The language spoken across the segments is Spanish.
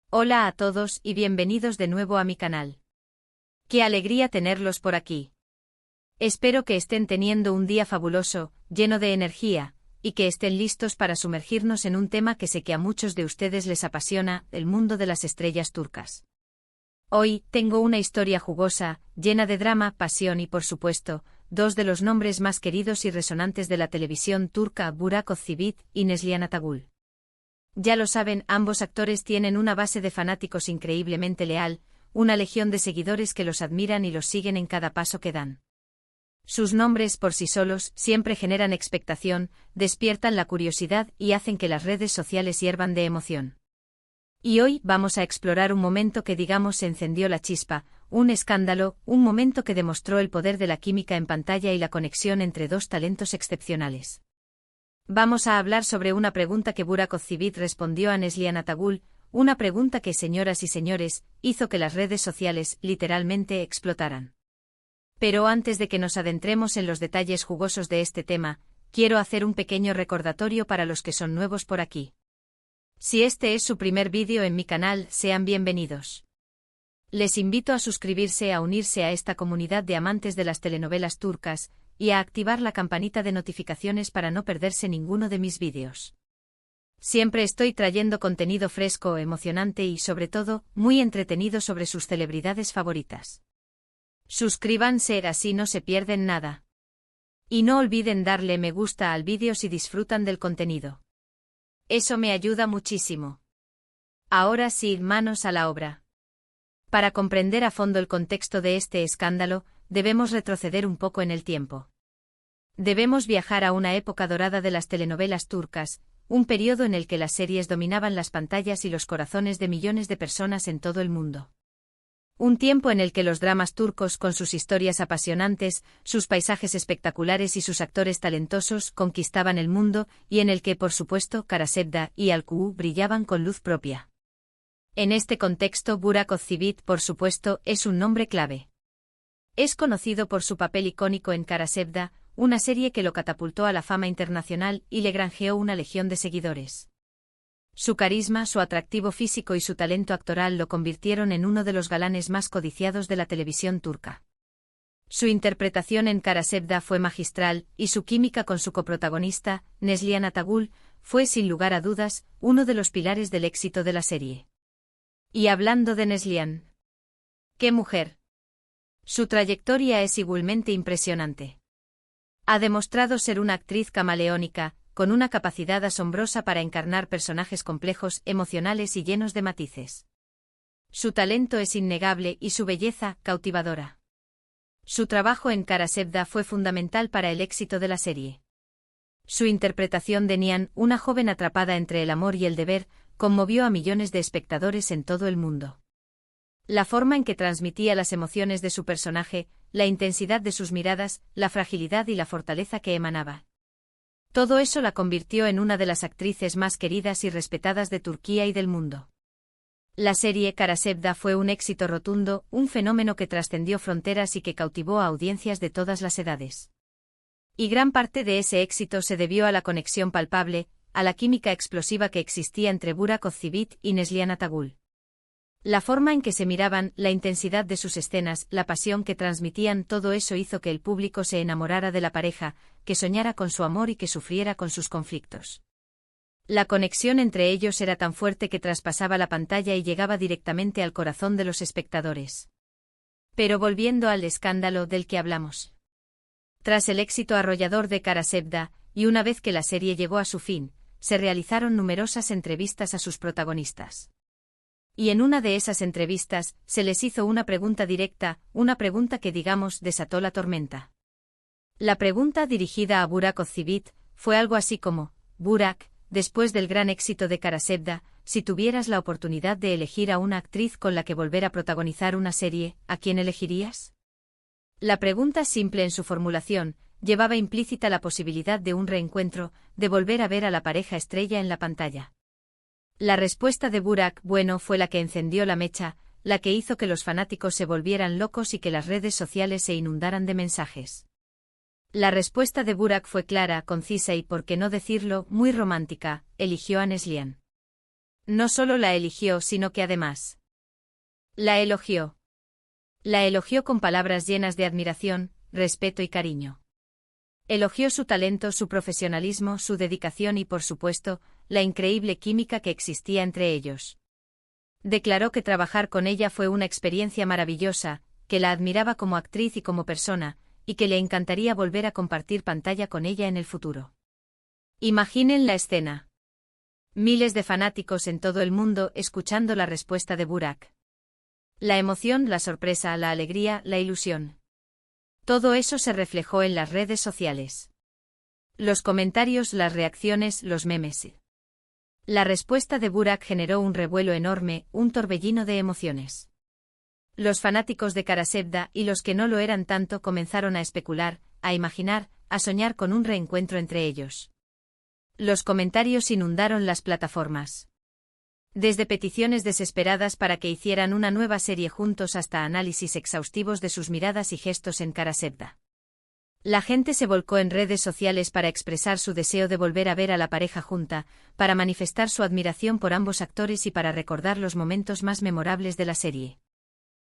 Hola a todos y bienvenidos de nuevo a mi canal. Qué alegría tenerlos por aquí. Espero que estén teniendo un día fabuloso, lleno de energía, y que estén listos para sumergirnos en un tema que sé que a muchos de ustedes les apasiona, el mundo de las estrellas turcas. Hoy, tengo una historia jugosa, llena de drama, pasión y por supuesto, dos de los nombres más queridos y resonantes de la televisión turca, Burak Özçivit y Neslihan Atagül. Ya lo saben, ambos actores tienen una base de fanáticos increíblemente leal, una legión de seguidores que los admiran y los siguen en cada paso que dan. Sus nombres por sí solos siempre generan expectación, despiertan la curiosidad y hacen que las redes sociales hiervan de emoción. Y hoy vamos a explorar un momento que digamos se encendió la chispa, un escándalo, un momento que demostró el poder de la química en pantalla y la conexión entre dos talentos excepcionales. Vamos a hablar sobre una pregunta que Burak Özçivit respondió a Neslihan Atagül, una pregunta que, señoras y señores, hizo que las redes sociales literalmente explotaran. Pero antes de que nos adentremos en los detalles jugosos de este tema, quiero hacer un pequeño recordatorio para los que son nuevos por aquí. Si este es su primer vídeo en mi canal, sean bienvenidos. Les invito a suscribirse, a unirse a esta comunidad de amantes de las telenovelas turcas, y a activar la campanita de notificaciones para no perderse ninguno de mis vídeos. Siempre estoy trayendo contenido fresco, emocionante y, sobre todo, muy entretenido sobre sus celebridades favoritas. Suscríbanse, así no se pierden nada. Y no olviden darle me gusta al vídeo si disfrutan del contenido. Eso me ayuda muchísimo. Ahora sí, manos a la obra. Para comprender a fondo el contexto de este escándalo, debemos retroceder un poco en el tiempo. Debemos viajar a una época dorada de las telenovelas turcas, un periodo en el que las series dominaban las pantallas y los corazones de millones de personas en todo el mundo. Un tiempo en el que los dramas turcos, con sus historias apasionantes, sus paisajes espectaculares y sus actores talentosos, conquistaban el mundo, y en el que, por supuesto, Karaşevda y Alkuu brillaban con luz propia. En este contexto, Burak Özçivit, por supuesto, es un nombre clave. Es conocido por su papel icónico en Karaşevda, una serie que lo catapultó a la fama internacional y le granjeó una legión de seguidores. Su carisma, su atractivo físico y su talento actoral lo convirtieron en uno de los galanes más codiciados de la televisión turca. Su interpretación en Karaşevda fue magistral, y su química con su coprotagonista, Neslihan Atagül, fue sin lugar a dudas, uno de los pilares del éxito de la serie. Y hablando de Neslihan. ¡Qué mujer! Su trayectoria es igualmente impresionante. Ha demostrado ser una actriz camaleónica, con una capacidad asombrosa para encarnar personajes complejos, emocionales y llenos de matices. Su talento es innegable y su belleza, cautivadora. Su trabajo en Karaşevda fue fundamental para el éxito de la serie. Su interpretación de Nihan, una joven atrapada entre el amor y el deber, conmovió a millones de espectadores en todo el mundo. La forma en que transmitía las emociones de su personaje, la intensidad de sus miradas, la fragilidad y la fortaleza que emanaba. Todo eso la convirtió en una de las actrices más queridas y respetadas de Turquía y del mundo. La serie Karaşevda fue un éxito rotundo, un fenómeno que trascendió fronteras y que cautivó a audiencias de todas las edades. Y gran parte de ese éxito se debió a la conexión palpable, a la química explosiva que existía entre Burak Özçivit y Neslihan Atagül. La forma en que se miraban, la intensidad de sus escenas, la pasión que transmitían, todo eso hizo que el público se enamorara de la pareja, que soñara con su amor y que sufriera con sus conflictos. La conexión entre ellos era tan fuerte que traspasaba la pantalla y llegaba directamente al corazón de los espectadores. Pero volviendo al escándalo del que hablamos. Tras el éxito arrollador de Karaşevda, y una vez que la serie llegó a su fin, se realizaron numerosas entrevistas a sus protagonistas. Y en una de esas entrevistas, se les hizo una pregunta directa, una pregunta que digamos desató la tormenta. La pregunta dirigida a Burak Özçivit fue algo así como: Burak, después del gran éxito de Karaşevda, si tuvieras la oportunidad de elegir a una actriz con la que volver a protagonizar una serie, ¿a quién elegirías? La pregunta, simple en su formulación, llevaba implícita la posibilidad de un reencuentro, de volver a ver a la pareja estrella en la pantalla. La respuesta de Burak, bueno, fue la que encendió la mecha, la que hizo que los fanáticos se volvieran locos y que las redes sociales se inundaran de mensajes. La respuesta de Burak fue clara, concisa y, por qué no decirlo, muy romántica: eligió a Neslihan. No solo la eligió, sino que además la elogió. La elogió con palabras llenas de admiración, respeto y cariño. Elogió su talento, su profesionalismo, su dedicación y, por supuesto, la increíble química que existía entre ellos. Declaró que trabajar con ella fue una experiencia maravillosa, que la admiraba como actriz y como persona, y que le encantaría volver a compartir pantalla con ella en el futuro. Imaginen la escena. Miles de fanáticos en todo el mundo escuchando la respuesta de Burak. La emoción, la sorpresa, la alegría, la ilusión. Todo eso se reflejó en las redes sociales. Los comentarios, las reacciones, los memes. La respuesta de Burak generó un revuelo enorme, un torbellino de emociones. Los fanáticos de Karasevda y los que no lo eran tanto comenzaron a especular, a imaginar, a soñar con un reencuentro entre ellos. Los comentarios inundaron las plataformas. Desde peticiones desesperadas para que hicieran una nueva serie juntos hasta análisis exhaustivos de sus miradas y gestos en Karasevda. La gente se volcó en redes sociales para expresar su deseo de volver a ver a la pareja junta, para manifestar su admiración por ambos actores y para recordar los momentos más memorables de la serie.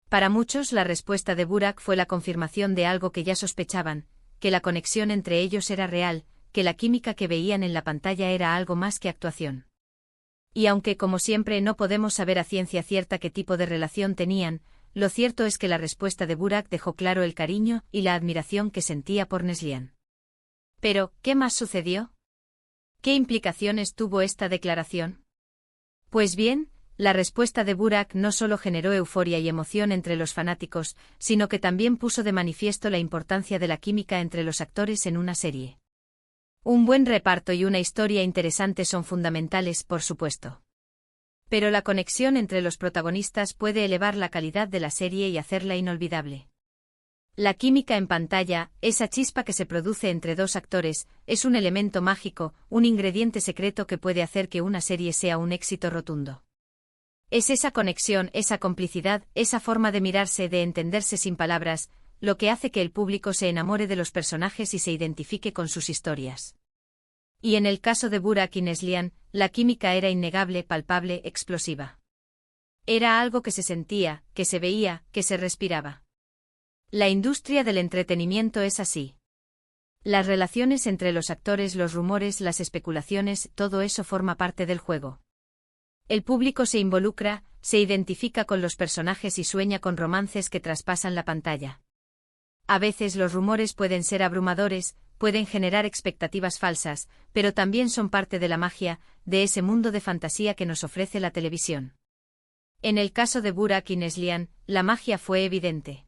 Para muchos, la respuesta de Burak fue la confirmación de algo que ya sospechaban, que la conexión entre ellos era real, que la química que veían en la pantalla era algo más que actuación. Y aunque, como siempre, no podemos saber a ciencia cierta qué tipo de relación tenían, lo cierto es que la respuesta de Burak dejó claro el cariño y la admiración que sentía por Neslihan. Pero, ¿qué más sucedió? ¿Qué implicaciones tuvo esta declaración? Pues bien, la respuesta de Burak no solo generó euforia y emoción entre los fanáticos, sino que también puso de manifiesto la importancia de la química entre los actores en una serie. Un buen reparto y una historia interesante son fundamentales, por supuesto. Pero la conexión entre los protagonistas puede elevar la calidad de la serie y hacerla inolvidable. La química en pantalla, esa chispa que se produce entre dos actores, es un elemento mágico, un ingrediente secreto que puede hacer que una serie sea un éxito rotundo. Es esa conexión, esa complicidad, esa forma de mirarse, de entenderse sin palabras, lo que hace que el público se enamore de los personajes y se identifique con sus historias. Y en el caso de Burak y Neslihan, la química era innegable, palpable, explosiva. Era algo que se sentía, que se veía, que se respiraba. La industria del entretenimiento es así. Las relaciones entre los actores, los rumores, las especulaciones, todo eso forma parte del juego. El público se involucra, se identifica con los personajes y sueña con romances que traspasan la pantalla. A veces los rumores pueden ser abrumadores, pueden generar expectativas falsas, pero también son parte de la magia, de ese mundo de fantasía que nos ofrece la televisión. En el caso de Burak y Neslihan, la magia fue evidente.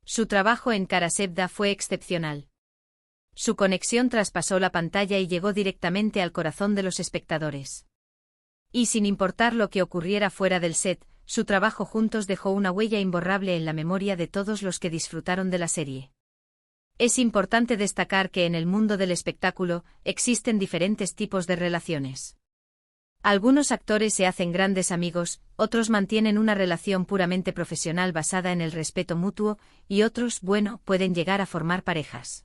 Su trabajo en Karasevda fue excepcional. Su conexión traspasó la pantalla y llegó directamente al corazón de los espectadores. Y sin importar lo que ocurriera fuera del set, su trabajo juntos dejó una huella imborrable en la memoria de todos los que disfrutaron de la serie. Es importante destacar que en el mundo del espectáculo existen diferentes tipos de relaciones. Algunos actores se hacen grandes amigos, otros mantienen una relación puramente profesional basada en el respeto mutuo, y otros, bueno, pueden llegar a formar parejas.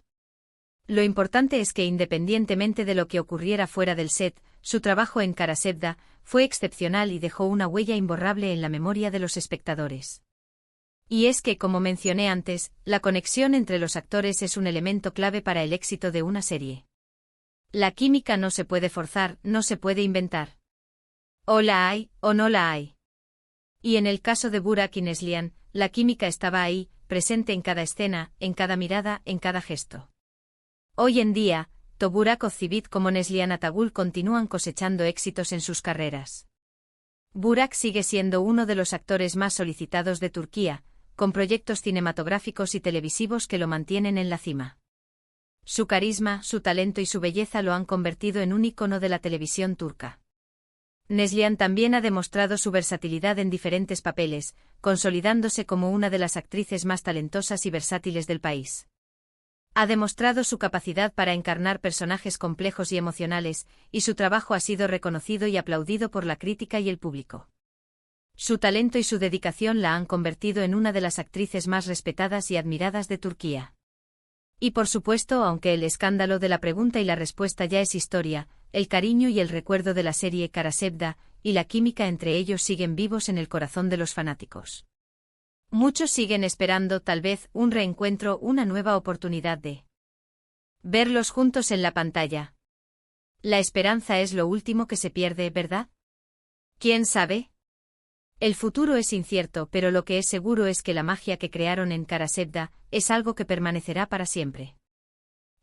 Lo importante es que independientemente de lo que ocurriera fuera del set, su trabajo en Karasevda fue excepcional y dejó una huella imborrable en la memoria de los espectadores. Y es que, como mencioné antes, la conexión entre los actores es un elemento clave para el éxito de una serie. La química no se puede forzar, no se puede inventar. O la hay, o no la hay. Y en el caso de Burak y Neslihan, la química estaba ahí, presente en cada escena, en cada mirada, en cada gesto. Hoy en día, tanto Burak Özçivit como Neslihan Atagül continúan cosechando éxitos en sus carreras. Burak sigue siendo uno de los actores más solicitados de Turquía, con proyectos cinematográficos y televisivos que lo mantienen en la cima. Su carisma, su talento y su belleza lo han convertido en un ícono de la televisión turca. Neslihan también ha demostrado su versatilidad en diferentes papeles, consolidándose como una de las actrices más talentosas y versátiles del país. Ha demostrado su capacidad para encarnar personajes complejos y emocionales, y su trabajo ha sido reconocido y aplaudido por la crítica y el público. Su talento y su dedicación la han convertido en una de las actrices más respetadas y admiradas de Turquía. Y por supuesto, aunque el escándalo de la pregunta y la respuesta ya es historia, el cariño y el recuerdo de la serie Karasevda y la química entre ellos siguen vivos en el corazón de los fanáticos. Muchos siguen esperando tal vez un reencuentro, una nueva oportunidad de verlos juntos en la pantalla. La esperanza es lo último que se pierde, ¿verdad? ¿Quién sabe? El futuro es incierto, pero lo que es seguro es que la magia que crearon en Karasevda es algo que permanecerá para siempre.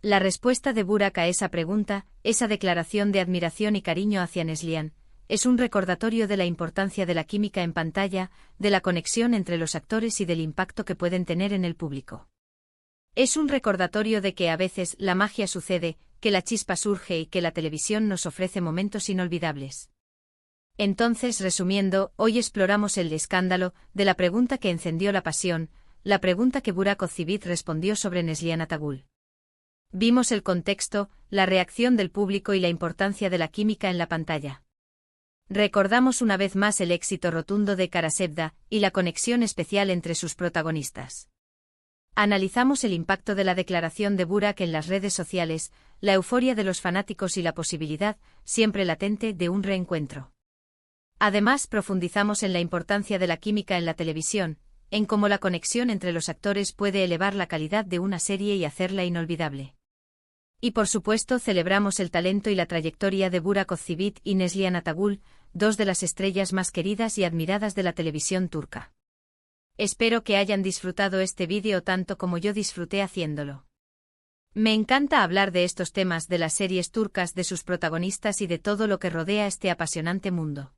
La respuesta de Burak a esa pregunta, esa declaración de admiración y cariño hacia Neslihan, es un recordatorio de la importancia de la química en pantalla, de la conexión entre los actores y del impacto que pueden tener en el público. Es un recordatorio de que a veces la magia sucede, que la chispa surge y que la televisión nos ofrece momentos inolvidables. Entonces, resumiendo, hoy exploramos el escándalo de la pregunta que encendió la pasión, la pregunta que Burak Ozcevic respondió sobre Neslihan Atagul. Vimos el contexto, la reacción del público y la importancia de la química en la pantalla. Recordamos una vez más el éxito rotundo de Karasevda y la conexión especial entre sus protagonistas. Analizamos el impacto de la declaración de Burak en las redes sociales, la euforia de los fanáticos y la posibilidad, siempre latente, de un reencuentro. Además, profundizamos en la importancia de la química en la televisión, en cómo la conexión entre los actores puede elevar la calidad de una serie y hacerla inolvidable. Y por supuesto celebramos el talento y la trayectoria de Burak Ozcevic y Neslihan Atagul, dos de las estrellas más queridas y admiradas de la televisión turca. Espero que hayan disfrutado este vídeo tanto como yo disfruté haciéndolo. Me encanta hablar de estos temas, de las series turcas, de sus protagonistas y de todo lo que rodea este apasionante mundo.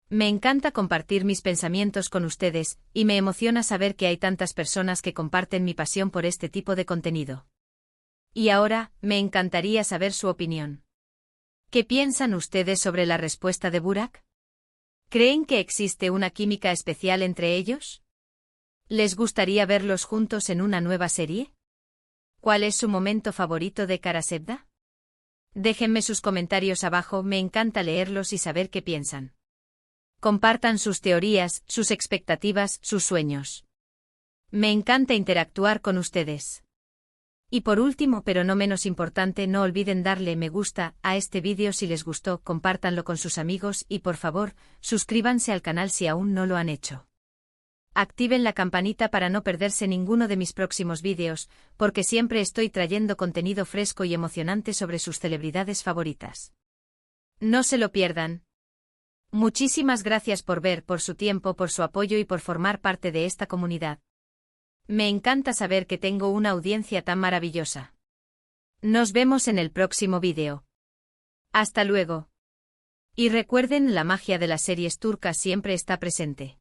Me encanta compartir mis pensamientos con ustedes, y me emociona saber que hay tantas personas que comparten mi pasión por este tipo de contenido. Y ahora, me encantaría saber su opinión. ¿Qué piensan ustedes sobre la respuesta de Burak? ¿Creen que existe una química especial entre ellos? ¿Les gustaría verlos juntos en una nueva serie? ¿Cuál es su momento favorito de Karasevda? Déjenme sus comentarios abajo, me encanta leerlos y saber qué piensan. Compartan sus teorías, sus expectativas, sus sueños. Me encanta interactuar con ustedes. Y por último, pero no menos importante, no olviden darle me gusta a este vídeo si les gustó, compártanlo con sus amigos y por favor, suscríbanse al canal si aún no lo han hecho. Activen la campanita para no perderse ninguno de mis próximos vídeos, porque siempre estoy trayendo contenido fresco y emocionante sobre sus celebridades favoritas. No se lo pierdan. Muchísimas gracias por ver, por su tiempo, por su apoyo y por formar parte de esta comunidad. Me encanta saber que tengo una audiencia tan maravillosa. Nos vemos en el próximo vídeo. Hasta luego. Y recuerden, la magia de las series turcas siempre está presente.